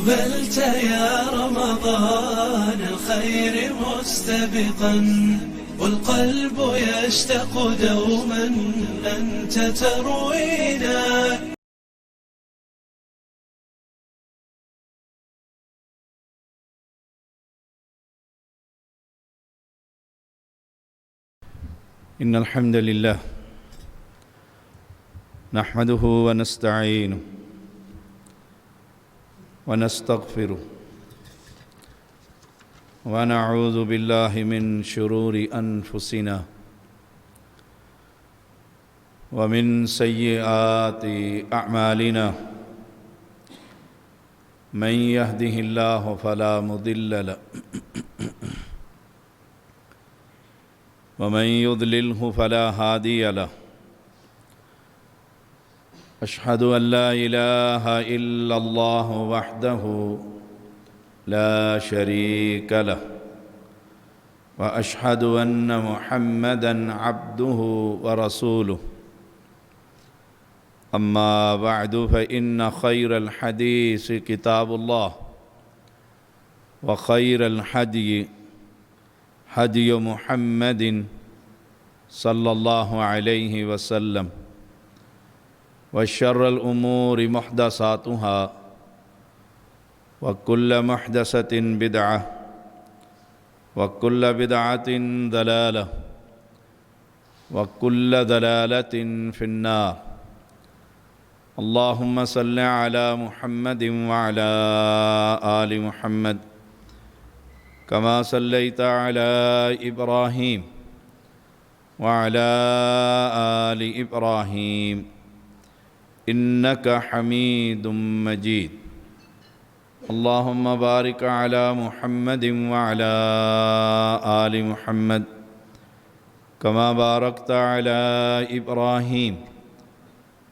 أقبلت يا رمضان الخير مستبقا، والقلب يشتاق دوما أنت تروينا. إن الحمد لله نحمده ونستعينه ونستغفره ونعوذ بالله من شرور أنفسنا ومن سيئات أعمالنا. من يهده الله فلا مضل له ومن يضلله فلا هادي له. أشهد أن لا إله إلا الله وحده لا شريك له، وأشهد أن محمدًا عبده ورسوله. أما بعد فإن خير الحديث كتاب الله، وخير الهدي هدي محمد صلى الله عليه وسلم، وشر الأمور محدثاتها، وكل محدثة بدعة، وكل بدعة ضلالة، وكل ضلالة في النار. اللهم صل على محمد وعلى آل محمد كما صليت على إبراهيم وعلى آل إبراهيم إنك حميد مجيد. اللهم بارك على محمد وعلى آل محمد كما باركت على إبراهيم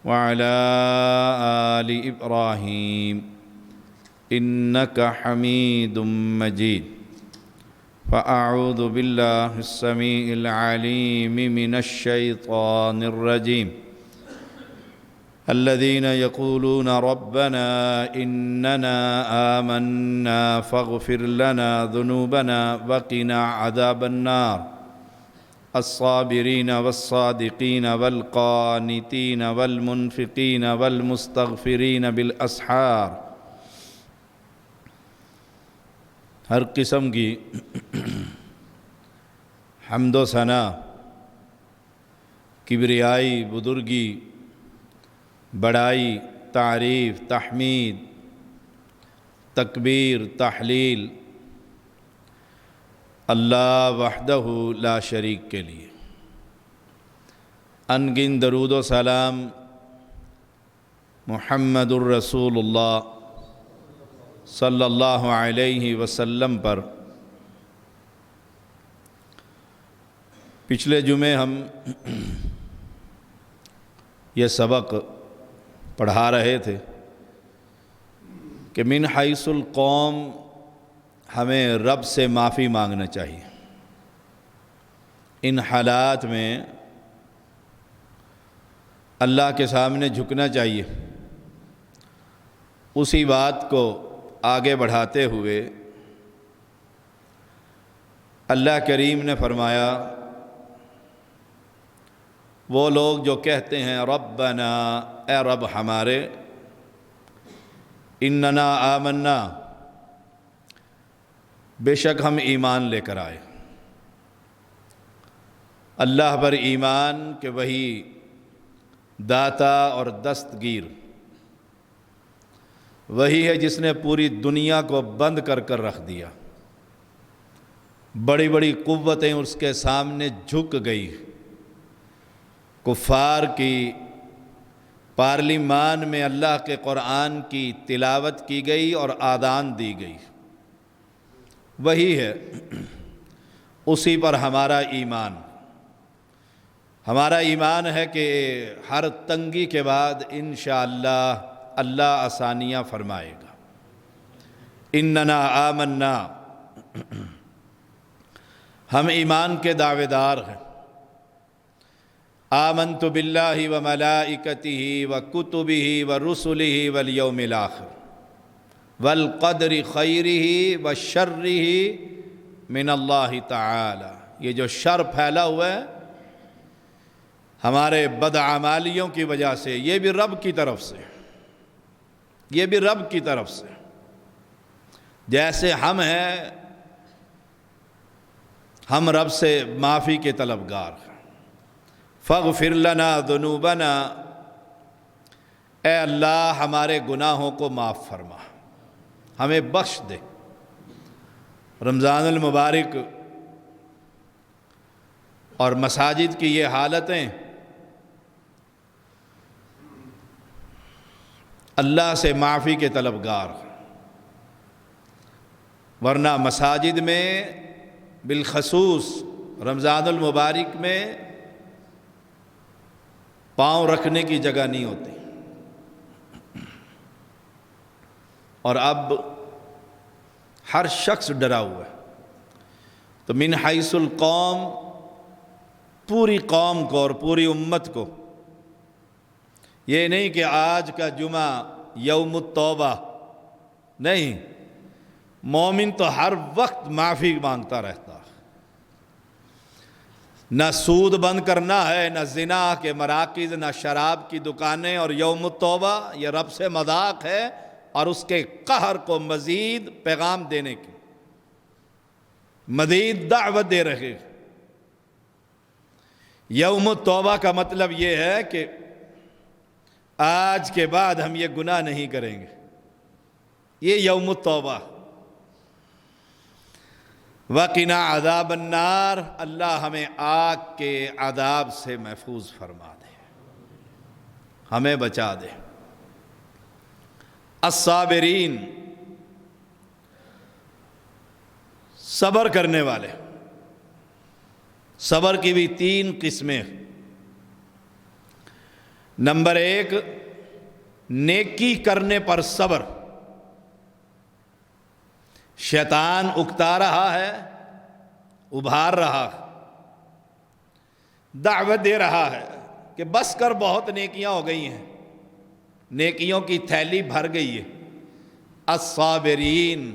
وعلى آل إبراهيم إنك حميد مجيد. فأعوذ بالله السميع العليم من الشيطان الرجيم. الذين يقولون ربنا إننا آمنا فاغفر لنا ذنوبنا وقنا عذاب النار. الصابرين والصادقين والقانتين والمنفقين والمستغفرين بالأسحار. ہر قسم کی حمد و ثنا، کبریائی، بزرگی، بڑائی، تعریف، تحمید، تکبیر، تحلیل اللہ وحدہ لا شریک کے لیے. ان گن درود و سلام محمد الرسول اللہ صلی اللہ علیہ وسلم پر. پچھلے جمعے ہم یہ سبق پڑھا رہے تھے کہ من حیث القوم ہمیں رب سے معافی مانگنا چاہیے. ان حالات میں اللہ کے سامنے جھکنا چاہیے. اسی بات کو آگے بڑھاتے ہوئے اللہ کریم نے فرمایا وہ لوگ جو کہتے ہیں ربنا، اے رب ہمارے، اننا آمنا، بے شک ہم ایمان لے کر آئے. اللہ پر ایمان کہ وہی داتا اور دستگیر، وہی ہے جس نے پوری دنیا کو بند کر کر رکھ دیا. بڑی بڑی قوتیں اس کے سامنے جھک گئی. کفار کی پارلیمان میں اللہ کے قرآن کی تلاوت کی گئی اور آذان دی گئی. وہی ہے، اسی پر ہمارا ایمان. ہمارا ایمان ہے کہ ہر تنگی کے بعد انشاءاللہ اللہ آسانیاں فرمائے گا. اننا آمنا، ہم ایمان کے دعوے دار ہیں. آمنت باللہ و ملائکتہ و کتبہ و رسلہ والیوم الآخر والقدر خیرہ وشرہ من اللہ تعالی. یہ جو شر پھیلا ہوا ہے ہمارے بدعمالیوں کی وجہ سے، یہ بھی رب کی طرف سے، یہ بھی رب کی طرف سے. جیسے ہم ہیں، ہم رب سے معافی کے طلبگار. فاغفر لنا ذنوبنا، اے اللہ ہمارے گناہوں کو معاف فرما، ہمیں بخش دے. رمضان المبارک اور مساجد کی یہ حالتیں اللہ سے معافی کے طلبگار، ورنہ مساجد میں بالخصوص رمضان المبارک میں پاؤں رکھنے کی جگہ نہیں ہوتی. اور اب ہر شخص ڈرا ہوا ہے. تو من حیث القوم، پوری قوم کو اور پوری امت کو، یہ نہیں کہ آج کا جمعہ یوم التوبہ، نہیں، مومن تو ہر وقت معافی مانگتا رہتا. نہ سود بند کرنا ہے، نہ زنا کے مراکز، نہ شراب کی دکانیں. اور یوم التوبہ یہ رب سے مذاق ہے اور اس کے قہر کو مزید پیغام دینے کی، مزید دعوت دے رہے. یوم التوبہ کا مطلب یہ ہے کہ آج کے بعد ہم یہ گناہ نہیں کریں گے. یہ یوم التوبہ. وَقِنَا عَذَابَ النَّارِ، اللہ ہمیں آگ کے عذاب سے محفوظ فرما دے، ہمیں بچا دے. الصابرین، صبر کرنے والے. صبر کی بھی 3 قسمیں. نمبر 1، نیکی کرنے پر صبر. شیطان اکتا رہا ہے، ابھار رہا، دعوت دے رہا ہے کہ بس کر، بہت نیکیاں ہو گئی ہیں، نیکیوں کی تھیلی بھر گئی ہے. الصابرین،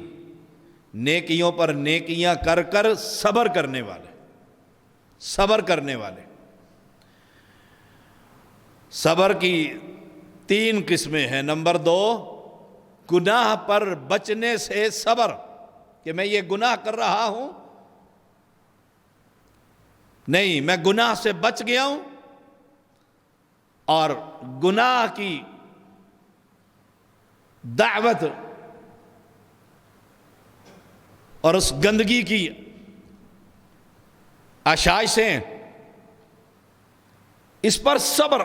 نیکیوں پر نیکیاں کر کر صبر کرنے والے، صبر کرنے والے. صبر کی 3 قسمیں ہیں. نمبر 2، گناہ پر بچنے سے صبر، کہ میں یہ گناہ کر رہا ہوں، نہیں، میں گناہ سے بچ گیا ہوں اور گناہ کی دعوت اور اس گندگی کی آشائشیں، اس پر صبر،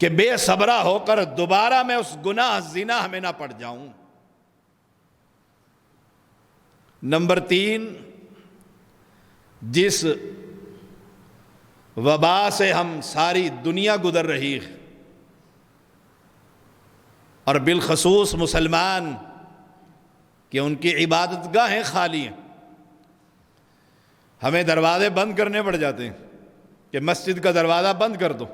کہ بے صبرا ہو کر دوبارہ میں اس گناہ زنا میں نہ پڑ جاؤں. نمبر 3، جس وبا سے ہم ساری دنیا گزر رہی ہے، اور بالخصوص مسلمان، کہ ان کی عبادت گاہیں خالی ہیں. ہمیں دروازے بند کرنے پڑ جاتے ہیں کہ مسجد کا دروازہ بند کر دو،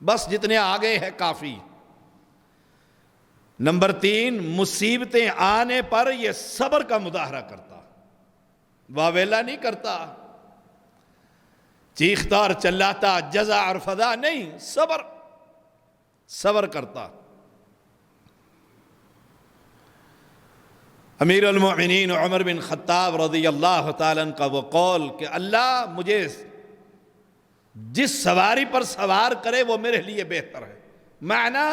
بس جتنے آگے ہے کافی. نمبر 3، مصیبتیں آنے پر یہ صبر کا مظاہرہ کرتا، واویلا نہیں کرتا، چیختا اور چلاتا، جزع اور فضا نہیں، صبر کرتا. امیر المؤمنین عمر بن خطاب رضی اللہ تعالیٰ عنہ کا وہ قول کہ اللہ مجھے جس سواری پر سوار کرے وہ میرے لیے بہتر ہے. معنی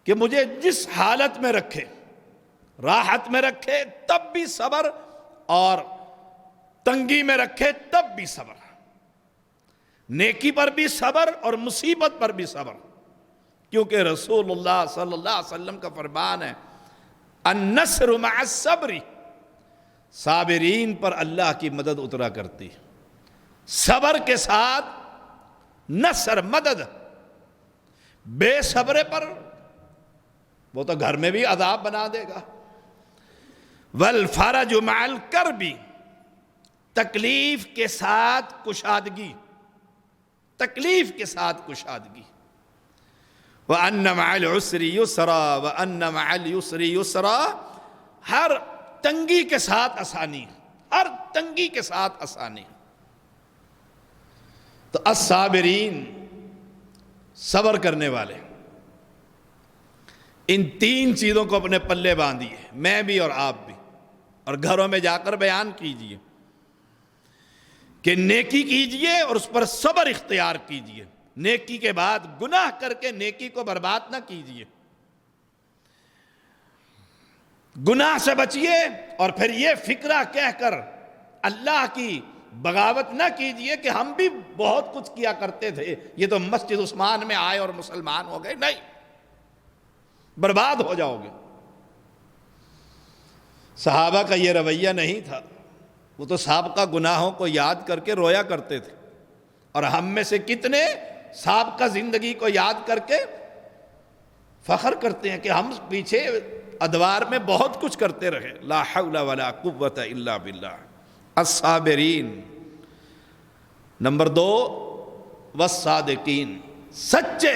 کہ مجھے جس حالت میں رکھے، راحت میں رکھے تب بھی صبر، اور تنگی میں رکھے تب بھی صبر، نیکی پر بھی صبر اور مصیبت پر بھی صبر. کیونکہ رسول اللہ صلی اللہ علیہ وسلم کا فرمان ہے، النصر مع الصبر، صابرین پر اللہ کی مدد اترا کرتی. صبر کے ساتھ نصر، مدد. بے صبرے پر وہ تو گھر میں بھی عذاب بنا دے گا. والفرج مع الکرب، تکلیف کے ساتھ کشادگی، تکلیف کے ساتھ کشادگی. وَأَنَّ مَعَ الْعُسْرِ يُسْرًا وَأَنَّ مَعَ الْيُسْرِ يُسْرًا، ہر تنگی کے ساتھ آسانی، ہر تنگی کے ساتھ آسانی۔ تو الصابرین، صبر کرنے والے، ان تین چیزوں کو اپنے پلے باندھیے، میں بھی اور آپ بھی، اور گھروں میں جا کر بیان کیجئے کہ نیکی کیجئے اور اس پر صبر اختیار کیجئے۔ نیکی کے بعد گناہ کر کے نیکی کو برباد نہ کیجئے، گناہ سے بچیے اور پھر یہ فکرہ کہہ کر اللہ کی بغاوت نہ کیجئے کہ ہم بھی بہت کچھ کیا کرتے تھے، یہ تو مسجد عثمان میں آئے اور مسلمان ہو گئے۔ نہیں، برباد ہو جاؤ گے۔ صحابہ کا یہ رویہ نہیں تھا، وہ تو سابقہ گناہوں کو یاد کر کے رویا کرتے تھے، اور ہم میں سے کتنے سابقہ زندگی کو یاد کر کے فخر کرتے ہیں کہ ہم پیچھے ادوار میں بہت کچھ کرتے رہے۔ لا حول ولا قوت الا باللہ۔ الصابرین، نمبر 2 والصادقین، سچے،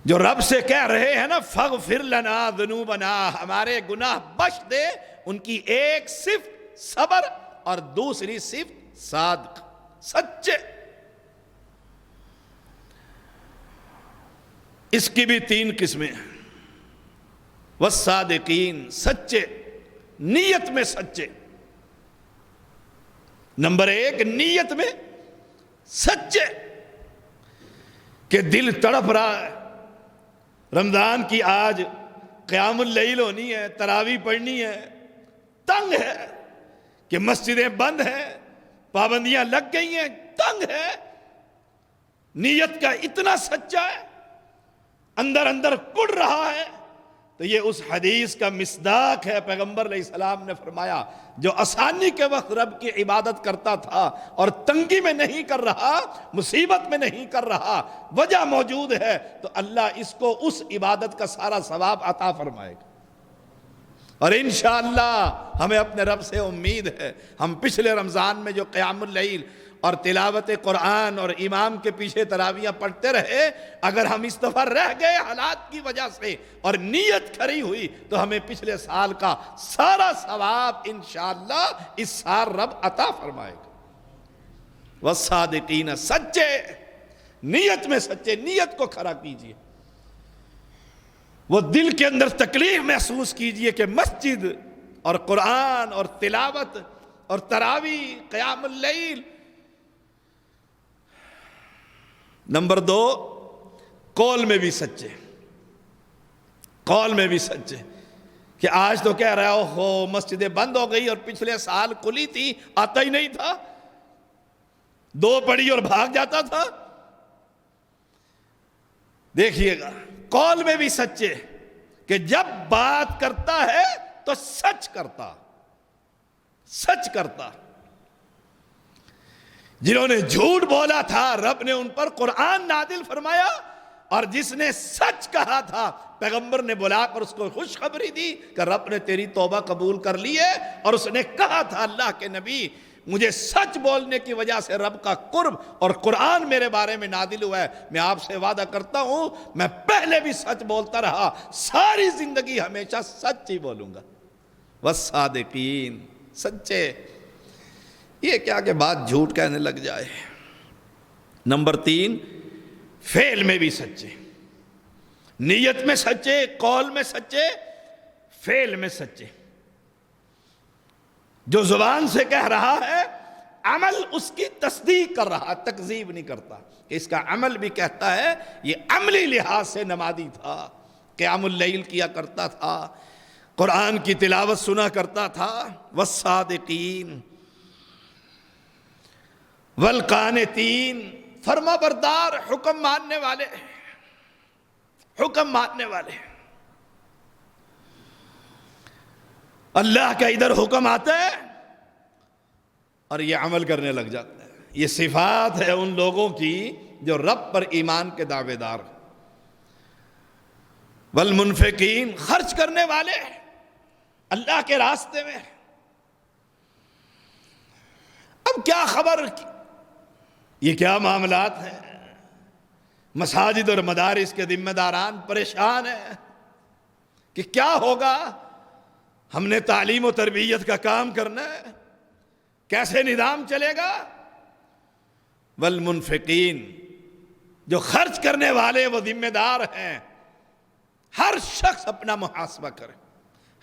جو رب سے کہہ رہے ہیں نا فاغفر لنا ذنوبنا، ہمارے گناہ بخش دے، ان کی ایک صفت صبر اور دوسری صفت صادق، سچے۔ اس کی بھی 3 قسمیں، والصادقین، سچے، نیت میں سچے۔ نمبر 1 نیت میں سچے، کہ دل تڑپ رہا ہے، رمضان کی آج قیام اللیل ہونی ہے، تراویح پڑھنی ہے، تنگ ہے کہ مسجدیں بند ہیں، پابندیاں لگ گئی ہیں، تنگ ہے، نیت کا اتنا سچا ہے، اندر اندر کڑ رہا ہے، تو یہ اس حدیث کا مصداق ہے۔ پیغمبر علیہ السلام نے فرمایا جو آسانی کے وقت رب کی عبادت کرتا تھا اور تنگی میں نہیں کر رہا، مصیبت میں نہیں کر رہا، وجہ موجود ہے، تو اللہ اس کو اس عبادت کا سارا ثواب عطا فرمائے گا۔ اور انشاءاللہ ہمیں اپنے رب سے امید ہے، ہم پچھلے رمضان میں جو قیام اللیل اور تلاوت قرآن اور امام کے پیچھے تراویحیں پڑھتے رہے، اگر ہم اس دفعہ رہ گئے حالات کی وجہ سے اور نیت کھری ہوئی، تو ہمیں پچھلے سال کا سارا ثواب انشاءاللہ اس سال رب عطا فرمائے گا۔ والصادقین، سچے، نیت میں سچے، نیت کو کھڑا کیجئے۔ وہ دل کے اندر تکلیف محسوس کیجئے کہ مسجد اور قرآن اور تلاوت اور تراویح، قیام اللیل۔ نمبر 2 قول میں بھی سچے، قول میں بھی سچے، کہ آج تو کہہ رہا ہو مسجدیں بند ہو گئی اور پچھلے سال کھلی تھی، آتا ہی نہیں تھا، 2 پڑھی اور بھاگ جاتا تھا۔ دیکھیے گا، قول میں بھی سچے، کہ جب بات کرتا ہے تو سچ کرتا، سچ کرتا۔ جنہوں نے جھوٹ بولا تھا رب نے ان پر قرآن نازل فرمایا، اور جس نے سچ کہا تھا پیغمبر نے بلا کر اس کو خوشخبری دی کہ رب نے تیری توبہ قبول کر لی ہے، اور اس نے کہا تھا اللہ کے نبی مجھے سچ بولنے کی وجہ سے رب کا قرب اور قرآن میرے بارے میں نازل ہوا ہے، میں آپ سے وعدہ کرتا ہوں میں پہلے بھی سچ بولتا رہا، ساری زندگی ہمیشہ سچ ہی بولوں گا۔ والصادقین، سچے، یہ کیا کہ بات جھوٹ کہنے لگ جائے۔ نمبر 3 فعل میں بھی سچے، نیت میں سچے، قول میں سچے، فعل میں سچے۔ جو زبان سے کہہ رہا ہے عمل اس کی تصدیق کر رہا، تکذیب نہیں کرتا، کہ اس کا عمل بھی کہتا ہے یہ عملی لحاظ سے نمازی تھا، قیام اللیل کیا کرتا تھا، قرآن کی تلاوت سنا کرتا تھا۔ والصادقین والقانتین، فرما بردار، حکم ماننے والے، حکم ماننے والے۔ اللہ کا ادھر حکم آتا ہے اور یہ عمل کرنے لگ جاتا ہے۔ یہ صفات ہے ان لوگوں کی جو رب پر ایمان کے دعوے دار۔ والمنفقین، خرچ کرنے والے اللہ کے راستے میں۔ اب کیا خبر یہ کیا معاملات ہیں؟ مساجد اور مدارس کے ذمہ داران پریشان ہیں کہ کیا ہوگا، ہم نے تعلیم و تربیت کا کام کرنا ہے، کیسے نظام چلے گا؟ والمنفقین، جو خرچ کرنے والے وہ ذمہ دار ہیں، ہر شخص اپنا محاسبہ کرے،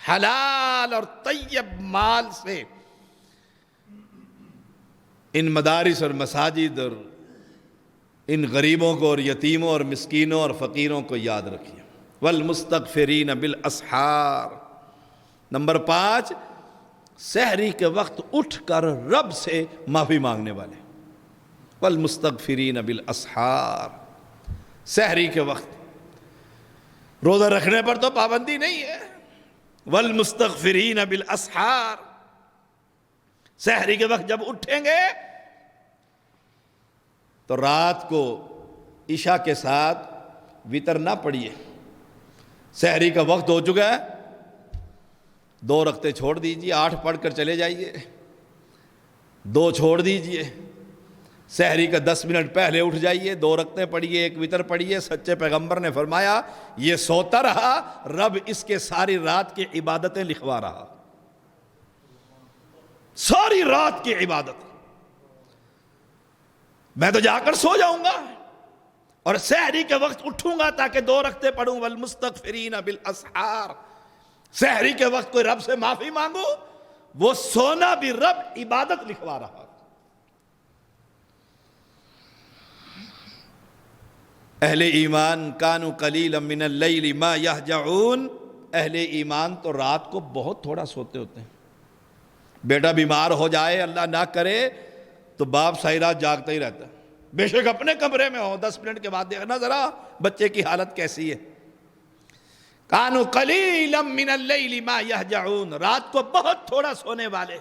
حلال اور طیب مال سے ان مدارس اور مساجد اور ان غریبوں کو اور یتیموں اور مسکینوں اور فقیروں کو یاد رکھیے۔ والمستغفرین بالاسحار، نمبر 5، سحری کے وقت اٹھ کر رب سے معافی مانگنے والے۔ والمستغفرین بالاسحار، سحری کے وقت، روزہ رکھنے پر تو پابندی نہیں ہے، والمستغفرین بالاسحار، سحری کے وقت جب اٹھیں گے تو رات کو عشاء کے ساتھ وتر نہ پڑھیے، سحری کا وقت ہو چکا ہے، 2 رکعتیں چھوڑ دیجئے، 8 پڑھ کر چلے جائیے، 2 چھوڑ دیجئے، سحری کا 10 منٹ پہلے اٹھ جائیے، 2 رکعتیں پڑھیے، 1 وتر پڑھیے۔ سچے پیغمبر نے فرمایا یہ سوتا رہا، رب اس کے ساری رات کی عبادتیں لکھوا رہا، ساری رات کی عبادت۔ میں تو جا کر سو جاؤں گا اور سحری کے وقت اٹھوں گا تاکہ 2 رکعتیں پڑھوں۔ والمستغفرین بالاسحار، سحری کے وقت کوئی رب سے معافی مانگو، وہ سونا بھی رب عبادت لکھوا رہا۔ اہل ایمان کانوا قلیلا من اللیل ما یہجعون، اہل ایمان تو رات کو بہت تھوڑا سوتے ہوتے ہیں۔ بیٹا بیمار ہو جائے، اللہ نہ کرے، تو باپ ساری رات جاگتا ہی رہتا ہے، بے شک اپنے کمرے میں ہو، 10 منٹ کے بعد دیکھنا ذرا بچے کی حالت کیسی ہے۔ کانوا قلیلا من اللیل ما یہجعون، رات کو بہت تھوڑا سونے والے۔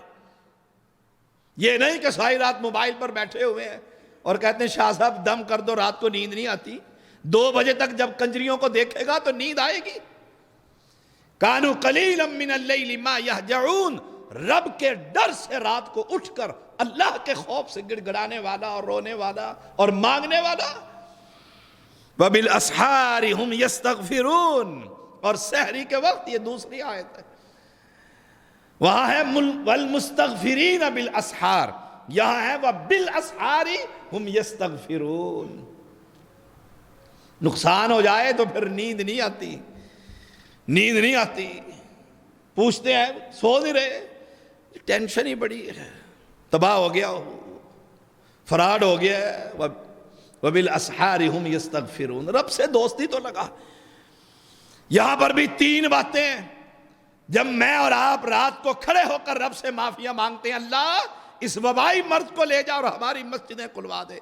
یہ نہیں کہ ساری رات موبائل پر بیٹھے ہوئے ہیں اور کہتے ہیں شاہ صاحب دم کر دو، رات کو نیند نہیں آتی، 2 بجے تک جب کنجریوں کو دیکھے گا تو نیند آئے گی۔ کانوا قلیلا من اللیل ما یہجعون، رب کے ڈر سے رات کو اٹھ کر اللہ کے خوف سے گڑ گڑانے والا اور رونے والا اور مانگنے والا۔ وبالاسحار ہم یستغفرون، اور سحری کے وقت، یہ دوسری آیت ہے، وہاں ہے والمستغفرین بالاسحار، یہاں ہے وبالاسحار ہم یستغفرون۔ نقصان ہو جائے تو پھر نیند نہیں آتی، نیند نہیں آتی، پوچھتے ہیں سو نہیں رہے، ٹینشن ہی بڑی ہے، تباہ ہو گیا، فراڈ ہو گیا۔ وبالاسحار ہم یستغفرون، رب سے دوستی تو لگا۔ یہاں پر بھی 3 باتیں، جب میں اور آپ رات کو کھڑے ہو کر رب سے معافیاں مانگتے ہیں، اللہ اس وبائی مرض کو لے جا اور ہماری مسجدیں کھلوا دے،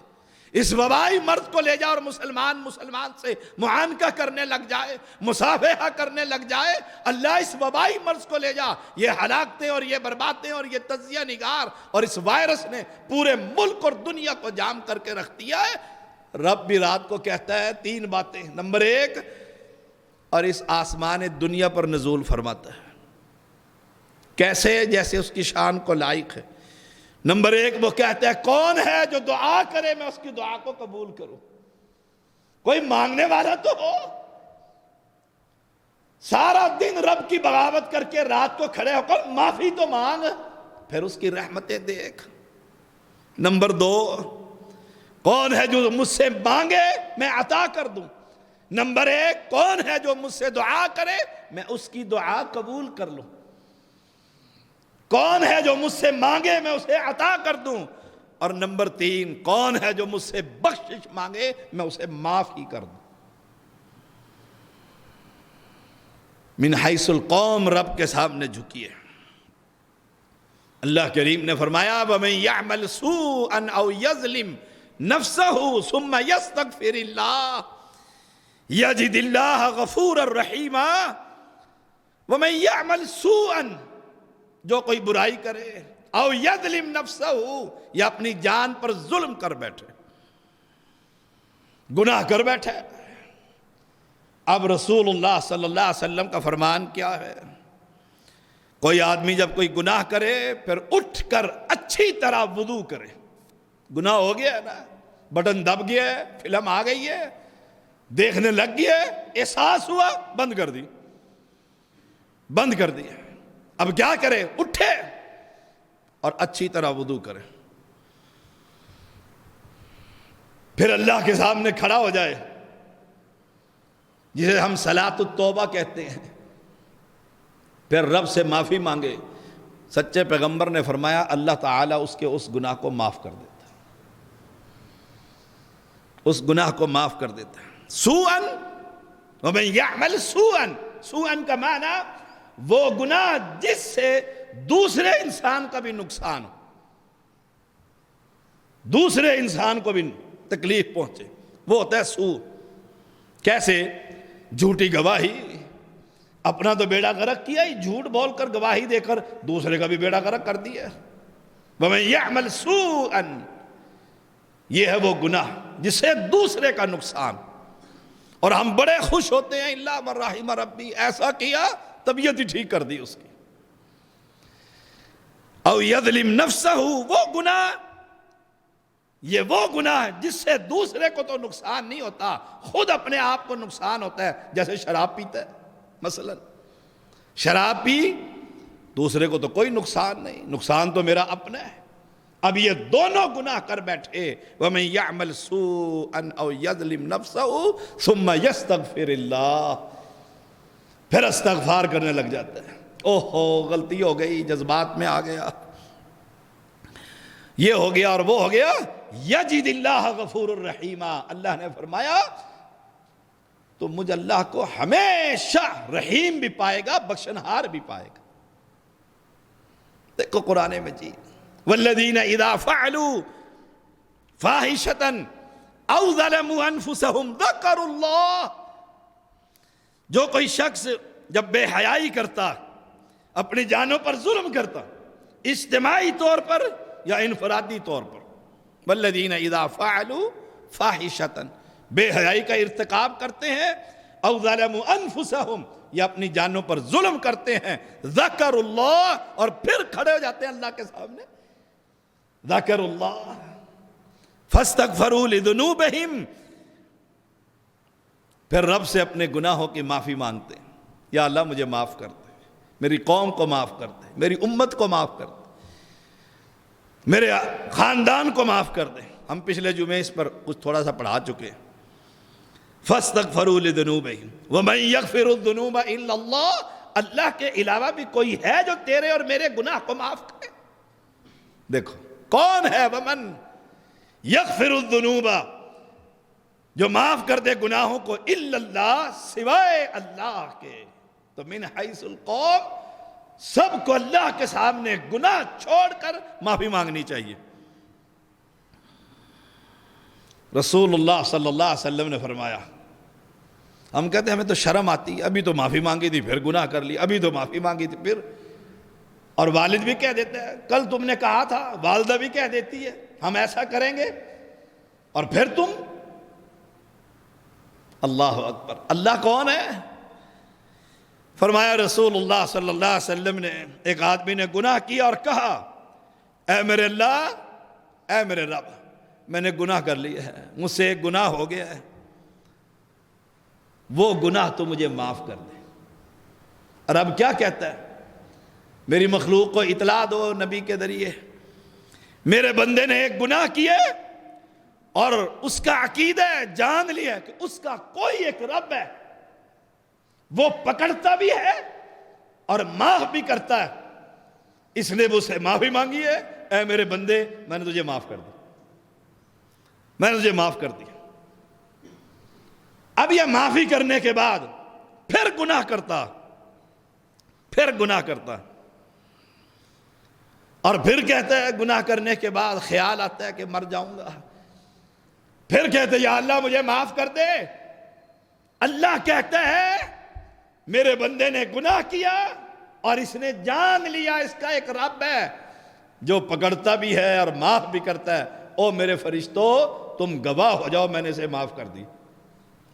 اس وبائی مرض کو لے جا اور مسلمان سے معانقہ کرنے لگ جائے، مصافحہ کرنے لگ جائے، اللہ اس وبائی مرض کو لے جا، یہ ہلاکتیں اور یہ بربادیں اور یہ تجزیہ نگار اور اس وائرس نے پورے ملک اور دنیا کو جام کر کے رکھ دیا ہے۔ رب بھی رات کو کہتا ہے 3 باتیں، نمبر 1، اور اس آسمان دنیا پر نزول فرماتا ہے، کیسے؟ جیسے اس کی شان کو لائق ہے۔ نمبر 1 وہ کہتا ہے کون ہے جو دعا کرے میں اس کی دعا کو قبول کروں، کوئی مانگنے والا تو ہو۔ سارا دن رب کی بغاوت کر کے رات کو کھڑے ہو کر معافی تو مانگ، پھر اس کی رحمتیں دیکھ۔ نمبر 2، کون ہے جو مجھ سے مانگے میں عطا کر دوں۔ نمبر 1، کون ہے جو مجھ سے دعا کرے میں اس کی دعا قبول کر لوں۔ کون ہے جو مجھ سے مانگے میں اسے عطا کر دوں۔ اور نمبر 3، کون ہے جو مجھ سے بخشش مانگے میں اسے معاف ہی کر دوں۔ من حیث القوم، رب کے سامنے جھکیے۔ اللہ کریم نے فرمایا وَمَن يَعْمَلْ سُوءًا أَوْ يَظْلِمْ نَفْسَهُ ثُمَّ يَسْتَغْفِرِ اللَّهَ يَجِدِ اللَّهَ غَفُورًا رَحِيمًا۔ وَمَن يَعْمَلْ سُوءًا، جو کوئی برائی کرے، او یظلم نفسہ، یا اپنی جان پر ظلم کر بیٹھے، گناہ کر بیٹھے۔ اب رسول اللہ صلی اللہ علیہ وسلم کا فرمان کیا ہے؟ کوئی آدمی جب کوئی گناہ کرے پھر اٹھ کر اچھی طرح وضو کرے۔ گناہ ہو گیا ہے نا، بٹن دب گیا ہے، فلم آ گئی ہے، دیکھنے لگ گیا، احساس ہوا، بند کر دی، بند کر دیا۔ اب کیا کرے؟ اٹھے اور اچھی طرح وضو کرے، پھر اللہ کے سامنے کھڑا ہو جائے، جسے ہم صلاۃ التوبہ کہتے ہیں، پھر رب سے معافی مانگے۔ سچے پیغمبر نے فرمایا اللہ تعالیٰ اس کے اس گناہ کو معاف کر دیتا ہے، اس گناہ کو معاف کر دیتا ہے۔ سوءً ومن یعمل سوءً، سوءً کا معنی وہ گناہ جس سے دوسرے انسان کا بھی نقصان ہو، دوسرے انسان کو بھی تکلیف پہنچے، وہ ہوتا ہے سوء۔ کیسے؟ جھوٹی گواہی، اپنا تو بیڑا غرق کیا ہی، جھوٹ بول کر گواہی دے کر دوسرے کا بھی بیڑا غرق کر دیا۔ وَمَن يَعْمَلْ سُوءًا، یہ ہے وہ گناہ جس سے دوسرے کا نقصان، اور ہم بڑے خوش ہوتے ہیں الا من رحم ربی، ایسا کیا طبیعت ہی ٹھیک کر دی اس کی۔ او یظلم نفسہ، وہ گناہ، یہ وہ گناہ جس سے دوسرے کو تو نقصان نہیں ہوتا، خود اپنے آپ کو نقصان ہوتا ہے۔ جیسے شراب پیتا ہے مثلا، شراب پی، دوسرے کو تو کوئی نقصان نہیں، نقصان تو میرا اپنا ہے۔ اب یہ دونوں گناہ کر بیٹھے، وَمَن يَعْمَلْ سُوءًا أَوْ يَظْلِمْ نَفْسَهُ ثُمَّ يَسْتَغْفِرِ اللَّهِ، پھر استغفار کرنے لگ جاتا ہے۔ اوہو غلطی ہو گئی، جذبات میں آ گیا، یہ ہو گیا اور وہ ہو گیا، یجد اللہ غفور الرحیم، اللہ نے فرمایا تو مجھ اللہ کو ہمیشہ رحیم بھی پائے گا، بخشنہار بھی پائے گا۔ دیکھو قرآن مجید، والذین اذا فعلوا فاحشۃ او ظلموا انفسهم ذکروا اللہ، جو کوئی شخص جب بے حیائی کرتا، اپنی جانوں پر ظلم کرتا، اجتماعی طور پر یا انفرادی طور پر، والذین اذا فعلوا فاحشۃ، بے حیائی کا ارتکاب کرتے ہیں، او ظلموا انفسهم، یا اپنی جانوں پر ظلم کرتے ہیں، ذکر اللہ، اور پھر کھڑے ہو جاتے ہیں اللہ کے سامنے، ذکر اللہ، فاستغفروا لذنوبہم، پھر رب سے اپنے گناہوں کی معافی مانگتے ہیں، یا اللہ مجھے معاف کر دے، میری قوم کو معاف کر دے، میری امت کو معاف کر دے، میرے خاندان کو معاف کر دے۔ ہم پچھلے جمعے اس پر کچھ تھوڑا سا پڑھا چکے ہیں۔ فاستغفروا لذنوبہم ومن یغفر الذنوب الا اللہ، اللہ کے علاوہ بھی کوئی ہے جو تیرے اور میرے گناہ کو معاف کرے؟ دیکھو کون ہے؟ ومن یغفر الذنوب، جو معاف کر دے گناہوں کو، الا اللہ، سوائے اللہ کے۔ تو من حیث القوم، سب کو اللہ کے سامنے گناہ چھوڑ کر معافی مانگنی چاہیے۔ رسول اللہ صلی اللہ علیہ وسلم نے فرمایا، ہم کہتے ہیں ہمیں تو شرم آتی ہے، ابھی تو معافی مانگی تھی پھر گناہ کر لی، ابھی تو معافی مانگی تھی پھر، اور والد بھی کہہ دیتا ہے کل تم نے کہا تھا، والدہ بھی کہہ دیتی ہے ہم ایسا کریں گے، اور پھر تم۔ اللہ اکبر، اللہ کون ہے؟ فرمایا رسول اللہ صلی اللہ علیہ وسلم نے، ایک آدمی نے گناہ کیا اور کہا اے میرے اللہ، اے میرے رب، میں نے گناہ کر لیا ہے، مجھ سے ایک گناہ ہو گیا ہے، وہ گناہ تو مجھے معاف کر دے۔ اور اب کیا کہتا ہے؟ میری مخلوق کو اطلاع دو نبی کے ذریعے، میرے بندے نے ایک گناہ کیا اور اس کا عقیدہ جان لیا کہ اس کا کوئی ایک رب ہے، وہ پکڑتا بھی ہے اور معاف بھی کرتا ہے، اس نے مجھ سے معافی مانگی ہے، اے میرے بندے میں نے تجھے معاف کر دیا، میں نے تجھے معاف کر دیا۔ اب یہ معافی کرنے کے بعد پھر گناہ کرتا، پھر گناہ کرتا، اور پھر کہتا ہے گناہ کرنے کے بعد خیال آتا ہے کہ مر جاؤں گا، پھر کہتے ہیں یا اللہ مجھے معاف کر دے۔ اللہ کہتا ہے میرے بندے نے گناہ کیا اور اس نے جان لیا اس کا ایک رب ہے جو پکڑتا بھی ہے اور معاف بھی کرتا ہے، او میرے فرشتوں تم گواہ ہو جاؤ میں نے اسے معاف کر دی۔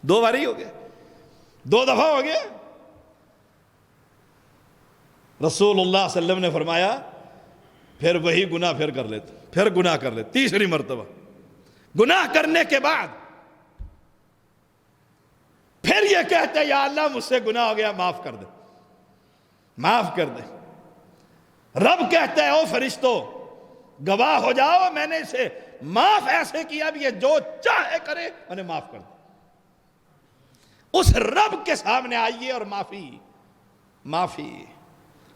دو بار ہی ہو گیا، دو دفعہ ہو گیا۔ رسول اللہ صلی اللہ علیہ وسلم نے فرمایا پھر وہی گناہ پھر کر لیتے، پھر گناہ کر لیتے، تیسری مرتبہ گناہ کرنے کے بعد یہ کہتے یا اللہ مجھ سے گناہ ہو گیا، معاف کر دے، معاف کر دے۔ رب کہتا ہے او فرشتو گواہ ہو جاؤ، میں نے اسے معاف ایسے کیا بھی یہ جو چاہے کرے انہیں معاف کر دے۔ اس رب کے سامنے آئیے اور معافی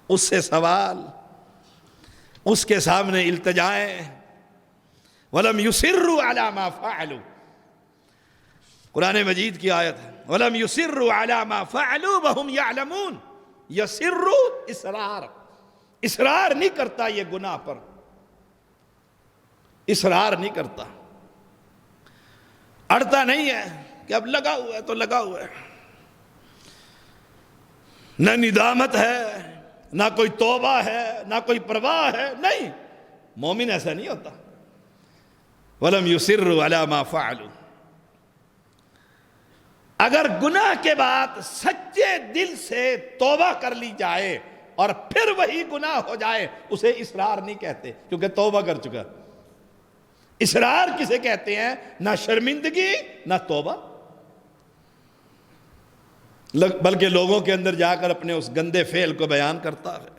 اس سے سوال، اس کے سامنے التجائیں۔ وَلَمْ يُصِرُّوا عَلَى مَا فَعَلُوا، قرآن مجید کی آیت ہے، وَلَمْ يُصِرُّوا عَلَى مَا فَعَلُوا وَهُمْ يَعْلَمُونَ۔ يَصِرُّ اصرار نہیں کرتا یہ گناہ پر، اصرار نہیں کرتا، اڑتا نہیں ہے کہ اب لگا ہوا ہے تو لگا ہوا ہے، نہ ندامت ہے، نہ کوئی توبہ ہے، نہ کوئی پرواہ ہے، نہیں، مومن ایسا نہیں ہوتا۔ وَلَمْ يُصِرُّوا عَلَى مَا فَعَلُوا۔ اگر گناہ کے بعد سچے دل سے توبہ کر لی جائے اور پھر وہی گناہ ہو جائے اسے اصرار نہیں کہتے، کیونکہ توبہ کر چکا۔ اصرار کسے کہتے ہیں؟ نہ شرمندگی نہ توبہ، بلکہ لوگوں کے اندر جا کر اپنے اس گندے فعل کو بیان کرتا ہے۔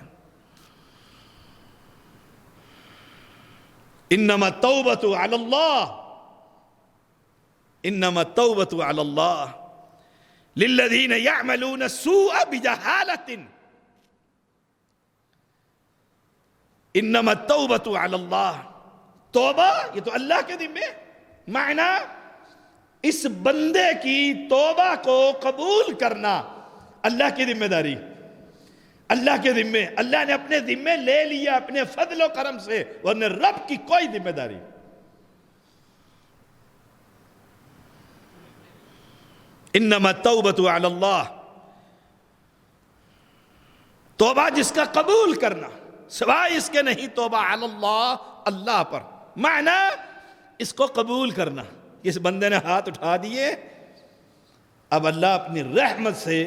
انما التوبۃ علی اللہ، انما التوبۃ علی اللہ للذین یعملون السوء بجہالۃ، انما التوبۃ علی اللہ، توبہ یہ تو اللہ کے ذمے، معنی اس بندے کی توبہ کو قبول کرنا اللہ کی ذمہ داری، اللہ کے ذمے، اللہ نے اپنے ذمے لے لیا اپنے فضل و کرم سے، ورنہ رب کی کوئی ذمہ داری۔ انما التوبۃ علی اللہ، توبہ جس کا قبول کرنا، سوائے اس کے نہیں، توبہ علی اللہ، اللہ پر، معنی اس کو قبول کرنا۔ اس بندے نے ہاتھ اٹھا دیے، اب اللہ اپنی رحمت سے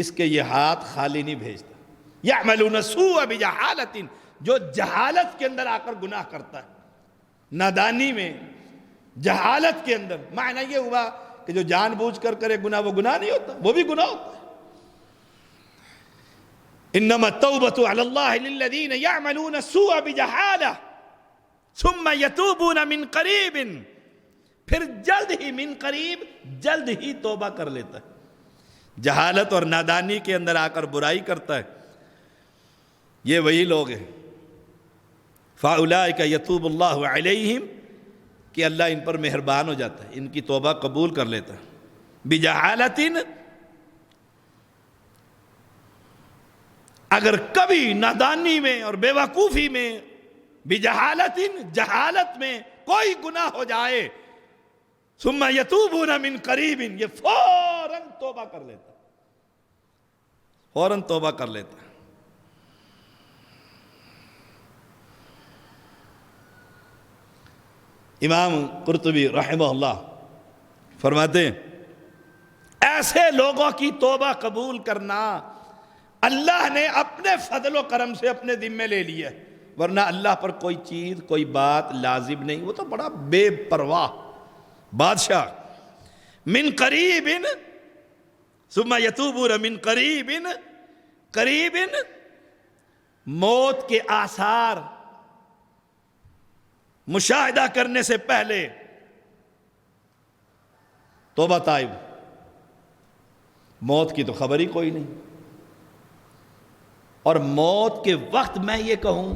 اس کے یہ ہاتھ خالی نہیں بھیجتا۔ یعملون السوء بجہالۃ، جو جہالت کے اندر آ کر گناہ کرتا ہے، نادانی میں، جہالت کے اندر، معنی یہ ہوا کہ جو جان بوجھ کر کرے گناہ وہ گناہ نہیں ہوتا، وہ بھی گناہ ہوتا ہے۔ انما التوبۃ علی اللہ للذین یعملون السوء بجہالہ ثم یتوبون من قریب، پھر جلد ہی، من قریب جلد ہی توبہ کر لیتا ہے۔ جہالت اور نادانی کے اندر آ کر برائی کرتا ہے، یہ وہی لوگ ہیں۔ فَأُولَٰئِكَ يَتُوبُ اللَّهُ عَلَيْهِمْ، کہ اللہ ان پر مہربان ہو جاتا ہے، ان کی توبہ قبول کر لیتا ہے۔ بِجَہَالَةٍ، اگر کبھی نادانی میں اور بے وقوفی میں، بِجَہَالَةٍ جہالت میں کوئی گناہ ہو جائے، ثم یتوبون من قریب، یہ فوراً توبہ کر لیتا، فوراً توبہ کر لیتا۔ امام قرطبی رحمہ اللہ فرماتے ہیں ایسے لوگوں کی توبہ قبول کرنا اللہ نے اپنے فضل و کرم سے اپنے ذمے لے لیا، ورنہ اللہ پر کوئی چیز، کوئی بات لازم نہیں، وہ تو بڑا بے پرواہ بادشاہ۔ من قریب ثم یتوبون من قریب، قریب موت کے آثار مشاہدہ کرنے سے پہلے توبہ تائب، موت کی تو خبر ہی کوئی نہیں، اور موت کے وقت میں یہ کہوں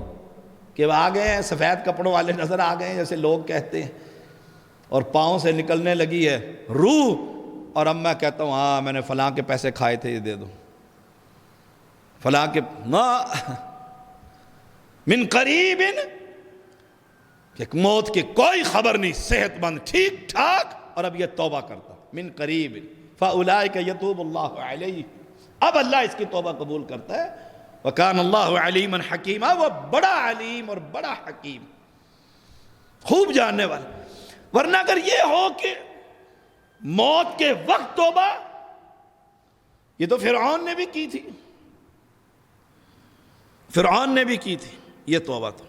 کہ وہ آ گئے ہیں، سفید کپڑوں والے نظر آ گئے ہیں جیسے لوگ کہتے ہیں، اور پاؤں سے نکلنے لگی ہے روح، اور اب میں کہتا ہوں ہاں میں نے فلاں کے پیسے کھائے تھے یہ دے دو، فلاں کے، نا، من قریب، کہ موت کی کوئی خبر نہیں، صحت مند، ٹھیک ٹھاک، اور اب یہ توبہ کرتا، من قریب فَأُولَٰئِكَ يَتُوبُ اللَّهُ عَلَيْهِ، اب اللہ اس کی توبہ قبول کرتا ہے۔ وَكَانَ اللَّهُ عَلِيمًا حَكِيمًا، وہ بڑا علیم اور بڑا حکیم، خوب جاننے والا۔ ورنہ اگر یہ ہو کہ موت کے وقت توبہ، یہ تو فرعون نے بھی کی تھی، فرعون نے بھی کی تھی یہ توبہ تو۔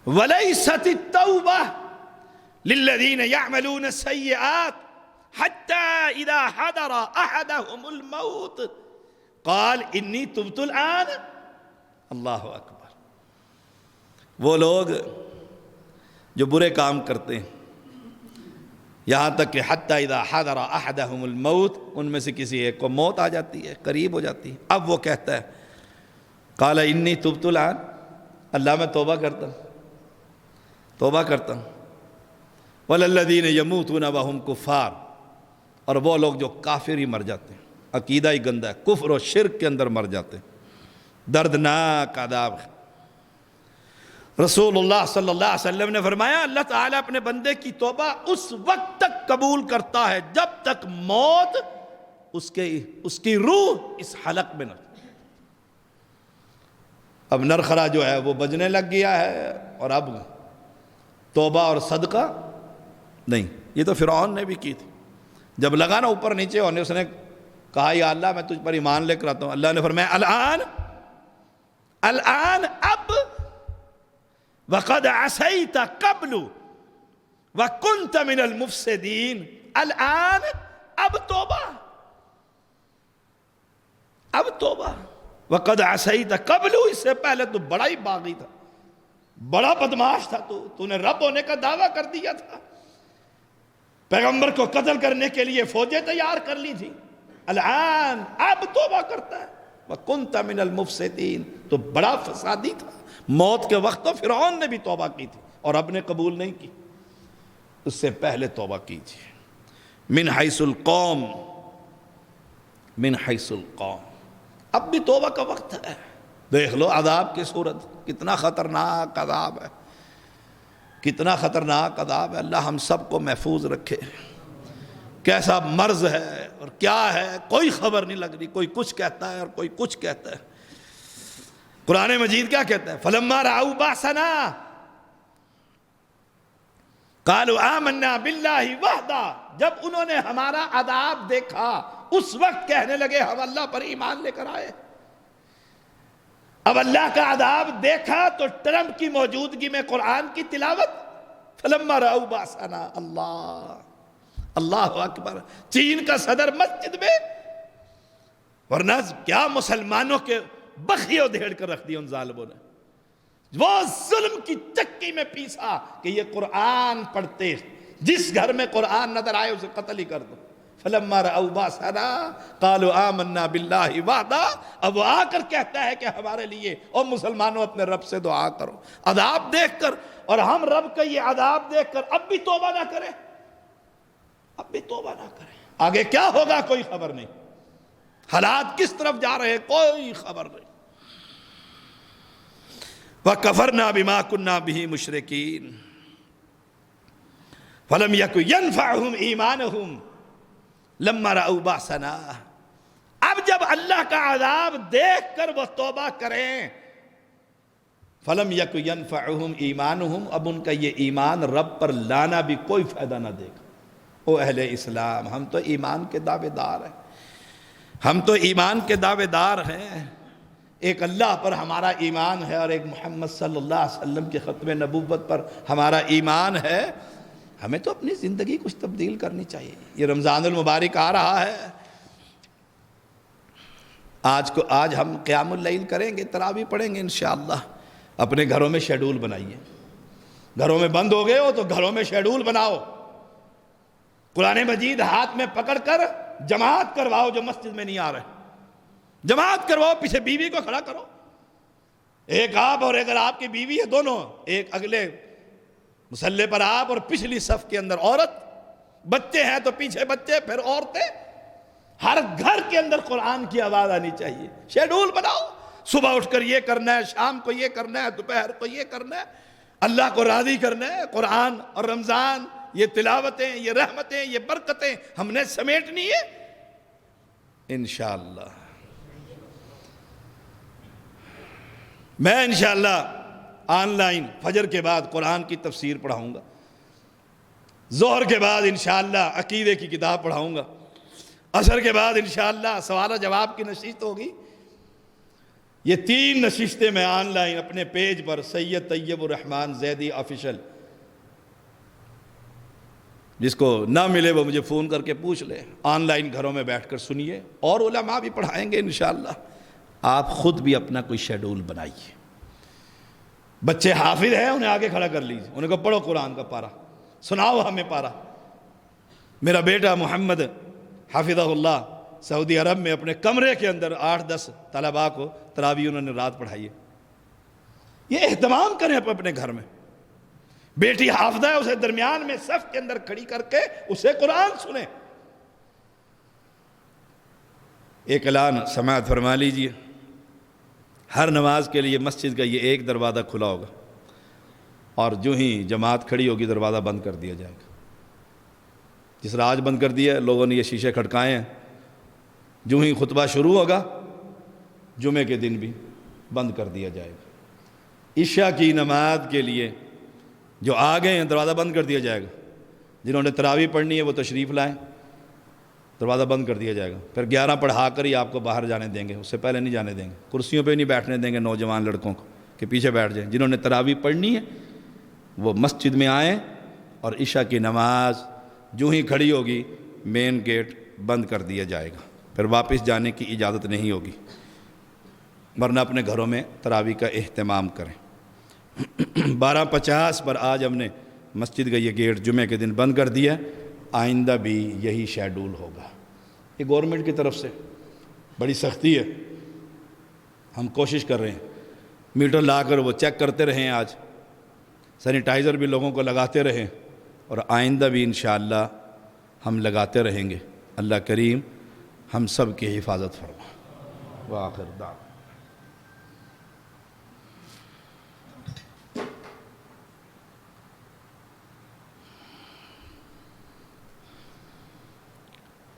وَلَيْسَتِ التَّوْبَةُ لِلَّذِينَ يَعْمَلُونَ السَّيِّئَاتِ حَتَّى اذا حضر احدهم الموت قال انی تبت الان. اللہ اکبر. وہ لوگ جو برے کام کرتے ہیں یہاں تک کہ حتی اذا حضر احدهم الموت، ان میں سے کسی ایک کو موت آ جاتی ہے، قریب ہو جاتی ہے، اب وہ کہتا ہے قال انی تبت الان، اللہ میں توبہ کرتا ہوں، توبہ کرتا ہوں. وَلَلَّذِينَ يَمُوتُونَ وَهُمْ كُفَّارٌ، اور وہ لوگ جو کافر ہی مر جاتے ہیں، عقیدہ ہی گندہ ہے، کفر و شرک کے اندر مر جاتے ہیں، دردناک عذاب ہے. رسول اللہ صلی اللہ علیہ وسلم نے فرمایا اللہ تعالیٰ اپنے بندے کی توبہ اس وقت تک قبول کرتا ہے جب تک موت اس کی روح اس حلق میں نہ. اب نرخرا جو ہے وہ بجنے لگ گیا ہے، اور اب توبہ اور صدقہ نہیں. یہ تو فرعون نے بھی کی تھی، جب لگا نا اوپر نیچے ہونے، اس نے کہا یا اللہ میں تجھ پر ایمان لے کر آتا ہوں. اللہ نے فرمایا الآن اب وَقَدْ عَصَيْتَ قَبْلُ وَكُنْتَ مِنَ الْمُفْسِدِينَ. الآن اب توبہ، اب توبہ. وَقَدْ عَصَيْتَ قَبْلُ، اس سے پہلے تو بڑا ہی باغی تھا، بڑا بدماش تھا، تو نے رب ہونے کا دعویٰ کر دیا تھا، پیغمبر کو قتل کرنے کے لیے فوجیں تیار کر لی تھی. الآن اب توبہ کرتا ہے. وَكُنْتَ مِنَ الْمُفْسِدِينَ، تو بڑا فسادی تھا. موت کے وقت تو فرعون نے بھی توبہ کی تھی اور اب نے قبول نہیں کی، اس سے پہلے توبہ کیجیے. من حیث القوم، من حیث القوم. اب بھی توبہ کا وقت ہے. دیکھ لو عذاب کی صورت، کتنا خطرناک عذاب ہے، کتنا خطرناک عذاب ہے. اللہ ہم سب کو محفوظ رکھے. کیسا مرض ہے اور کیا ہے کوئی خبر نہیں لگ رہی. کوئی کچھ کہتا ہے اور کوئی کچھ کہتا ہے. قرآن مجید کیا کہتا ہے؟ فَلَمَّا رَأَوْا بَأْسَنَا قَالُوا آمَنَّا بِاللَّهِ وَحْدَهُ. جب انہوں نے ہمارا عذاب دیکھا اس وقت کہنے لگے ہم اللہ پر ایمان لے کر آئے. اب اللہ کا عذاب دیکھا تو ٹرمپ کی موجودگی میں قرآن کی تلاوت. فَلَمَّا رَأَوْا بَأْسَنَا. اللہ اکبر. چین کا صدر مسجد میں، ورنہ کیا مسلمانوں کے بخیوں دھیڑ کر رکھ دی ان ظالموں نے. وہ ظلم کی چکی میں پیسا کہ یہ قرآن پڑھتے، جس گھر میں قرآن نظر آئے اسے قتل ہی کر دو. فَلَمَّا رَأَوْا بَأْسَنَا قَالُوا آمَنَّا بِاللَّهِ وَحْدَهُ. اب وہ آ کر کہتا ہے کہ ہمارے لیے اور مسلمانوں اپنے رب سے دعا کرو. عذاب دیکھ کر، اور ہم رب کا یہ عذاب دیکھ کر اب بھی توبہ نہ کریں، اب بھی توبہ نہ کریں. آگے کیا ہوگا کوئی خبر نہیں، حالات کس طرف جا رہے کوئی خبر نہیں. وَكَفَرْنَا بِمَا كُنَّا بِهِ مُشْرِكِينَ فَلَمْ يَكُنْ يَنْفَعُهُمْ إِيمَانُهُمْ لَمَّا رَأَوْا بَأْسَنَا. اب جب اللہ کا عذاب دیکھ کر وہ توبہ کریں، فَلَمْ يَكُنْ يَنْفَعُهُمْ إِيمَانُهُمْ، اب ان کا یہ ایمان رب پر لانا بھی کوئی فائدہ نہ دے گا. او اہل اسلام، ہم تو ایمان کے دعوے دار ہیں، ہم تو ایمان کے دعوے دار ہیں. ایک اللہ پر ہمارا ایمان ہے اور ایک محمد صلی اللہ علیہ وسلم کے ختم نبوت پر ہمارا ایمان ہے. ہمیں تو اپنی زندگی کچھ تبدیل کرنی چاہیے. یہ رمضان المبارک آ رہا ہے، آج ہم قیام اللیل کریں گے، تراویح پڑھیں گے انشاءاللہ. اپنے گھروں میں شیڈول بنائیے. گھروں میں بند ہو گئے ہو تو گھروں میں شیڈول بناؤ. قرآن مجید ہاتھ میں پکڑ کر جماعت کرواؤ. جو مسجد میں نہیں آ رہے جماعت کرواؤ. پیچھے بیوی کو کھڑا کرو، ایک آپ اور اگر آپ کی بیوی ہے دونوں، ایک اگلے مصلی پر آپ اور پچھلی صف کے اندر عورت. بچے ہیں تو پیچھے بچے، پھر عورتیں. ہر گھر کے اندر قرآن کی آواز آنی چاہیے. شیڈول بناؤ، صبح اٹھ کر یہ کرنا ہے، شام کو یہ کرنا ہے، دوپہر کو یہ کرنا ہے. اللہ کو راضی کرنا ہے. قرآن اور رمضان، یہ تلاوتیں، یہ رحمتیں، یہ برکتیں ہم نے سمیٹنی ہے انشاءاللہ. میں انشاءاللہ آن لائن فجر کے بعد قرآن کی تفسیر پڑھاؤں گا، ظہر کے بعد انشاءاللہ عقیدے کی کتاب پڑھاؤں گا، عصر کے بعد انشاءاللہ سوال و جواب کی نشست ہوگی. یہ 3 نشستیں میں آن لائن اپنے پیج پر سید طیب الرحمن زیدی آفیشل جس کو نہ ملے وہ مجھے فون کر کے پوچھ لے، آن لائن گھروں میں بیٹھ کر سنیے، اور علماء بھی پڑھائیں گے انشاءاللہ۔ آپ خود بھی اپنا کوئی شیڈول بنائیے۔ بچے حافظ ہیں، انہیں آگے کھڑا کر لیجیے، انہیں کو پڑھو قرآن کا پارہ، سناؤ ہمیں پارہ۔ میرا بیٹا محمد حافظہ اللہ سعودی عرب میں اپنے کمرے کے اندر 8-10 طلباء کو تراویح انہوں نے رات پڑھائی ہے۔ یہ اہتمام کریں اپنے گھر میں۔ بیٹی حافظہ ہے، اسے درمیان میں صف کے اندر کھڑی کر کے اسے قرآن سنیں۔ ایک اعلان سماعت فرما لیجئے، ہر نماز کے لیے مسجد کا یہ ایک دروازہ کھلا ہوگا، اور جو ہی جماعت کھڑی ہوگی دروازہ بند کر دیا جائے گا۔ جس طرح آج بند کر دیا ہے، لوگوں نے یہ شیشے کھٹکائے ہیں، جو ہی خطبہ شروع ہوگا جمعے کے دن بھی بند کر دیا جائے گا۔ عشاء کی نماز کے لیے جو آ گئے ہیں دروازہ بند کر دیا جائے گا، جنہوں نے تراویح پڑھنی ہے وہ تشریف لائیں، دروازہ بند کر دیا جائے گا۔ پھر 11 پڑھا کر ہی آپ کو باہر جانے دیں گے، اس سے پہلے نہیں جانے دیں گے۔ کرسیوں پہ نہیں بیٹھنے دیں گے نوجوان لڑکوں کو کہ پیچھے بیٹھ جائیں۔ جنہوں نے تراویح پڑھنی ہے وہ مسجد میں آئیں، اور عشاء کی نماز جو ہی کھڑی ہوگی مین گیٹ بند کر دیا جائے گا، پھر واپس جانے کی اجازت نہیں ہوگی، ورنہ اپنے گھروں میں تراویح کا اہتمام کریں۔ 12:50 پر آج ہم نے مسجد کا یہ گیٹ جمعے کے دن بند کر دیا، آئندہ بھی یہی شیڈول ہوگا۔ یہ گورنمنٹ کی طرف سے بڑی سختی ہے، ہم کوشش کر رہے ہیں میٹر لا کر وہ چیک کرتے رہیں، آج سینیٹائزر بھی لوگوں کو لگاتے رہیں، اور آئندہ بھی انشاءاللہ ہم لگاتے رہیں گے۔ اللہ کریم ہم سب کی حفاظت فرما۔ وآخر دعوانا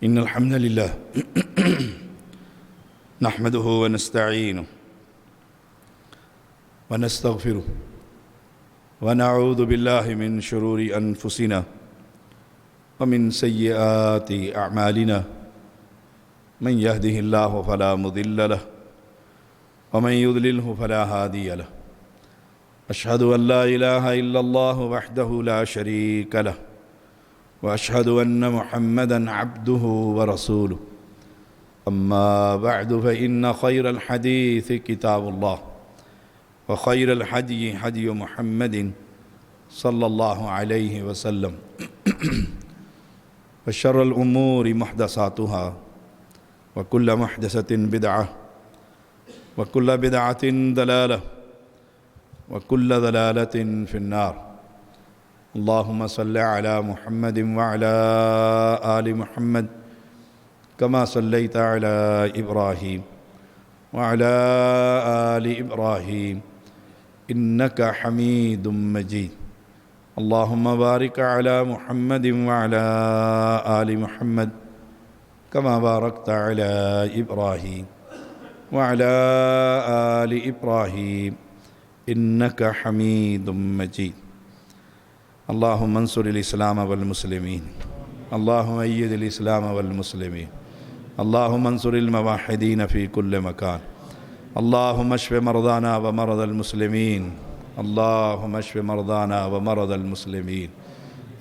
ان الحمد للہ نحمده ونستعینه ونستغفره ونعوذ باللہ من شرور انفسنا ومن سیئات اعمالنا من يهده الله فلا مضل له ومن يضلله فلا هادي له اشهد ان لا اله الا الله وحده لا شريك له وأشهد أن محمدًا عبده ورسوله أما بعد فإن خير الحديث كتاب الله وخير الهدي هدي محمد صلى الله عليه وسلم وشر الأمور محدثاتها وكل محدثة بدعة وكل بدعة ضلالة وكل ضلالة في النار اللهم صل على محمد وعلى آل محمد كما صليت على إبراهيم وعلى آل إبراهيم إنك حميد مجيد اللهم بارك على محمد وعلى آل محمد كما باركت على إبراهيم وعلى آل إبراهيم إنك حميد مجيد اللهم انصر الإسلام والمسلمين اللهم أيد الإسلام والمسلمين اللهم انصر الموحدين في كل مكان اللهم اشف مرضانا ومرضى المسلمين اللهم اشف مرضانا ومرضى المسلمين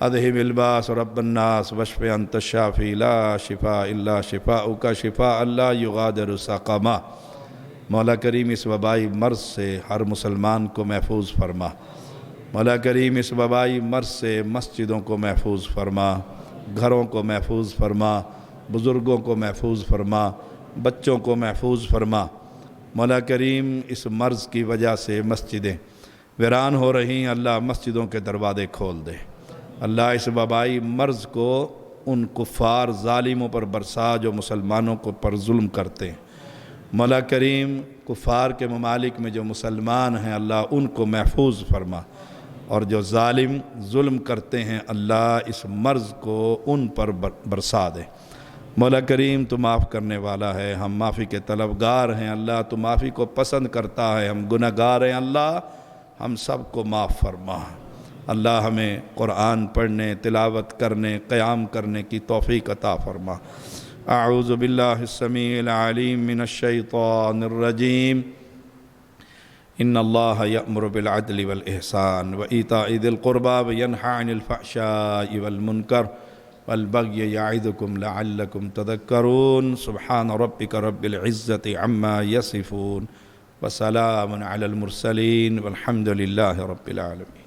اذهب الباس رب الناس واشف أنت الشافي لا شفاء إلا شفاؤك شفاء لا يغادر سقما۔ مولا کریم اس وبائی مرض سے ہر مسلمان کو محفوظ فرما۔ مولا کریم اس وبائی مرض سے مسجدوں کو محفوظ فرما، گھروں کو محفوظ فرما، بزرگوں کو محفوظ فرما، بچوں کو محفوظ فرما۔ مولا کریم اس مرض کی وجہ سے مسجدیں ویران ہو رہی ہیں، اللہ مسجدوں کے دروازے کھول دے۔ اللہ اس وبائی مرض کو ان کفار ظالموں پر برسا جو مسلمانوں کو پر ظلم کرتے ہیں۔ مولا کریم کفار کے ممالک میں جو مسلمان ہیں اللہ ان کو محفوظ فرما، اور جو ظالم ظلم کرتے ہیں اللہ اس مرض کو ان پر برسا دے۔ مولا کریم تو معاف کرنے والا ہے، ہم معافی کے طلبگار ہیں اللہ، تو معافی کو پسند کرتا ہے، ہم گنہگار ہیں اللہ، ہم سب کو معاف فرما۔ اللہ ہمیں قرآن پڑھنے، تلاوت کرنے، قیام کرنے کی توفیق عطا فرما۔ اعوذ باللہ السمیع العلیم من الشیطان الرجیم ان اللہ یأمر بالعدل والإحسان وإیتاء ذی القربى وینہی عن الفحشاء والمنکر والبغی یعظکم لعلکم تذکرون سبحان ربک رب العزة عما یصفون وسلام علی المرسلین والحمد للہ رب العالمین.